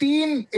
3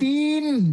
3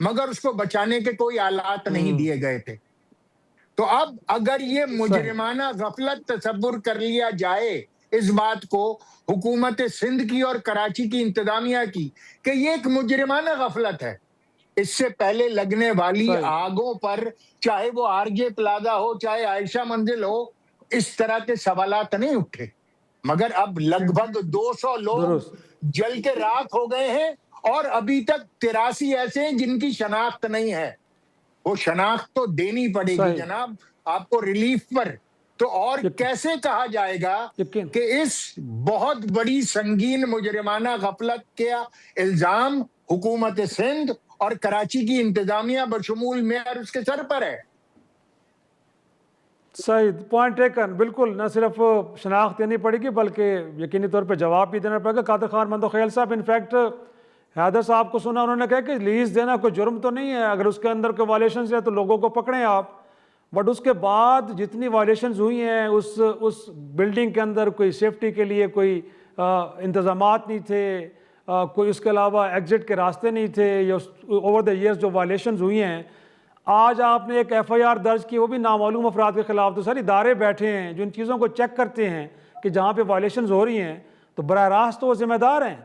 مگر اس کو بچانے کے کوئی آلات نہیں دیے گئے تھے. تو اب اگر یہ مجرمانہ غفلت تصور کر لیا جائے اس بات کو حکومت سندھ کی اور کراچی کی انتظامیہ کی کہ یہ ایک مجرمانہ غفلت ہے، اس سے پہلے لگنے والی آگوں پر چاہے وہ آر جے پلازا ہو چاہے عائشہ منزل ہو اس طرح کے سوالات نہیں اٹھے. مگر اب لگ بھگ 200 لوگ جل کے راکھ ہو گئے ہیں اور ابھی تک 83 ایسے ہیں جن کی شناخت نہیں ہے. وہ شناخت تو دینی پڑے گی جناب آپ کو ریلیف پر. تو اور کیسے کہا جائے گا کہ اس بہت بڑی سنگین مجرمانہ غفلت کا الزام حکومت سندھ اور کراچی کی انتظامیہ بشمول میئر اس کے سر پر ہے. صحیح پوائنٹ ٹیکن. بالکل نہ صرف شناخت دینی پڑے گی بلکہ یقینی طور پہ جواب بھی دینا پڑے گا. قادر خان مندوخیل صاحب انفیکٹ حیدر صاحب کو سنا انہوں نے کہا کہ لیز دینا کوئی جرم تو نہیں ہے، اگر اس کے اندر کوئی وائلیشنز ہے تو لوگوں کو پکڑیں آپ. بٹ اس کے بعد جتنی وائلیشنز ہوئی ہیں اس بلڈنگ کے اندر کوئی سیفٹی کے لیے کوئی انتظامات نہیں تھے، کوئی اس کے علاوہ ایگزٹ کے راستے نہیں تھے، یا اوور دا ایئرز جو وائلیشنز ہوئی ہیں. آج آپ نے ایک ایف آئی آر درج کی وہ بھی نامعلوم افراد کے خلاف. تو سر ادارے بیٹھے ہیں جو ان چیزوں کو چیک کرتے ہیں کہ جہاں پہ وائلیشنز ہو رہی ہیں تو براہ راست تو وہ ذمہ دار ہیں.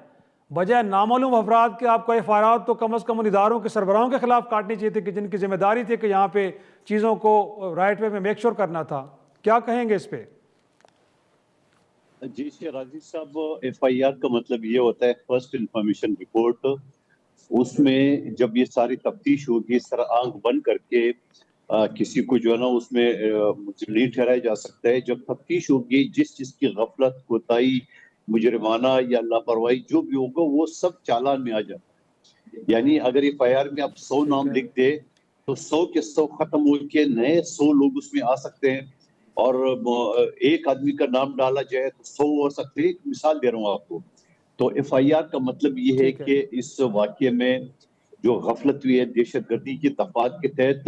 بجائے نامعلوم افراد کے آپ کو ایف آئی آر تو کم از کم ان اداروں کے سربراہوں کے خلاف کاٹنی چاہیے تھی کہ جن کی ذمہ داری تھی کہ یہاں پہ چیزوں کو رائٹ وے میں میک شور کرنا تھا. کیا کہیں گے اس پہ؟ جی شیرازی صاحب، ایف آئی آر کا مطلب یہ ہوتا ہے فرسٹ انفارمیشن رپورٹ. اس میں جب یہ ساری تفتیش ہوگی اس طرح آنکھ بند کر کے کسی کو جو ہے نا اس میں مجرم نہیں ٹھہرایا جا سکتا ہے. جب تفتیش ہوگی جس چیز کی غفلت کوتاہی مجرمانہ یا لاپرواہی جو بھی ہوگا وہ سب چالان میں آ جاتا ہے. یعنی اگر ایف آئی آر میں آپ 100 نام لکھ دے تو 100 کے 100 ختم ہو کے نئے 100 لوگ اس میں آ سکتے ہیں، اور ایک آدمی کا نام ڈالا جائے تو 100 ہو سکتے ہیں. مثال دے رہا ہوں آپ کو. تو ایف آئی آر کا مطلب یہ ہے کہ اس واقعے میں جو غفلت ہوئی ہے دہشت گردی کی دفعات کے تحت،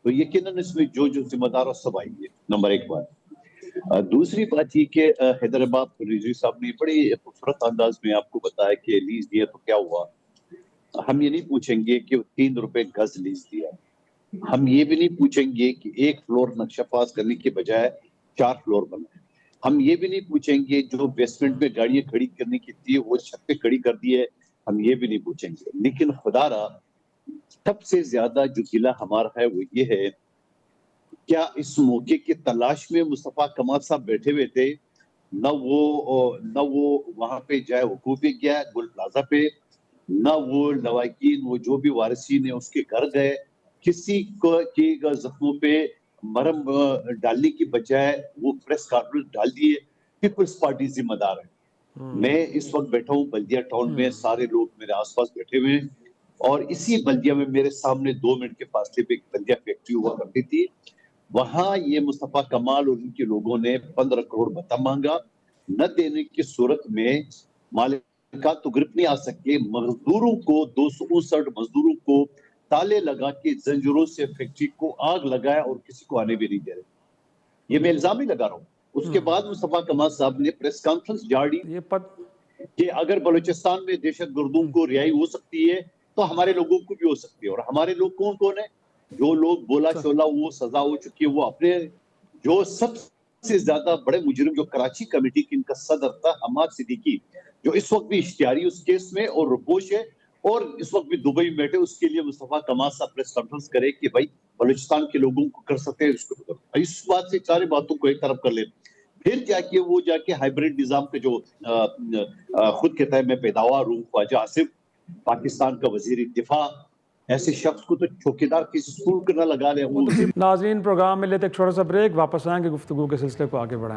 تو یقیناً اس میں جو ذمہ دار سب آئیں گے. نمبر ایک بات. دوسری بات یہ کہ حیدرآباد رضوی صاحب نے بڑی خوبصورت انداز میں آپ کو بتایا کہ لیز دیا تو کیا ہوا. ہم یہ نہیں پوچھیں گے کہ 3 روپے گز لیز دیا. ہم یہ بھی نہیں پوچھیں گے کہ 1 فلور نقشہ پاس کرنے کے بجائے 4 فلور بنائے. ہم یہ بھی نہیں پوچھیں گے جو بیسمنٹ میں گاڑیاں کھڑی کرنے کی تھی وہ چھت پہ کھڑی کر دی ہے. ہم یہ بھی نہیں پوچھیں گے. لیکن خدا را سب سے زیادہ جو گلہ ہمارا ہے وہ یہ ہے، کیا اس موقع کی تلاش میں مصطفیٰ کمال صاحب بیٹھے ہوئے تھے؟ نہ وہ وہاں پہ جائے حقوق پہ گیا گل پلازا پہ، نہ وہ لواحقین وہ جو بھی وارثین ہیں اس کے گھر گئے. کسی کے زخموں پہ مرہم ڈالنے کی بجائے وہ پریس کانفرنس ڈال دیے. پیپلز پارٹی ذمہ دار ہے. میں اس وقت بیٹھا ہوں بلدیہ ٹاؤن میں، سارے لوگ میرے آس پاس بیٹھے ہوئے ہیں، اور اسی بلدیہ میں میرے سامنے 2 منٹ کے فاصلے پہ ایک بلدیہ فیکٹری ہوا کرتی تھی. وہاں یہ مصطفیٰ کمال اور ان کے لوگوں نے 15 کروڑ بھتہ مانگا. نہ دینے کی صورت میں مالکات تو گرفت نہیں آ سکے. مزدوروں کو 259 مزدوروں کو تالے لگا کے زنجیروں سے فیکٹری کو آگ لگایا اور کسی کو آنے بھی نہیں دے رہے. یہ میں الزام ہی لگا رہا ہوں. اس کے بعد مصطفیٰ کمال صاحب نے پریس کانفرنس جاری کہ اگر بلوچستان میں دہشت گردوں کو رہائی ہو سکتی ہے تو ہمارے لوگوں کو بھی ہو سکتی ہے. اور ہمارے لوگ کون ہے؟ جو لوگ بولا شولا وہ سزا ہو چکی ہے، وہ اپنے جو سب سے زیادہ بڑے مجرم جو کراچی کمیٹی کی ان کا صدر تھا حماد صدیقی، جو اس وقت بھی اشتہاری اس کیس میں اور رپوش ہے اور اس وقت بھی دبئی میں بیٹھے. اس کے لیے مصطفیٰ کمال صاحب پریس کانفرنس کرے کہ بھائی بلوچستان کے لوگوں کو کر سکتے ہیں اس کو. اس بات سے ساری باتوں کو ایک طرف کر لیں. پھر جا کے ہائیبریڈ نظام کے جو خود کہتا ہے میں پیداوار ہوں، خواجہ آصف پاکستان کا وزیر دفاع، ایسے شخص کو تو چوکیدار کسی اسکول کا نہ لگا لے. ناظرین پروگرام میں لیتے ایک چھوٹا سا بریک، واپس آئیں گے گفتگو کے سلسلے کو آگے بڑھائیں.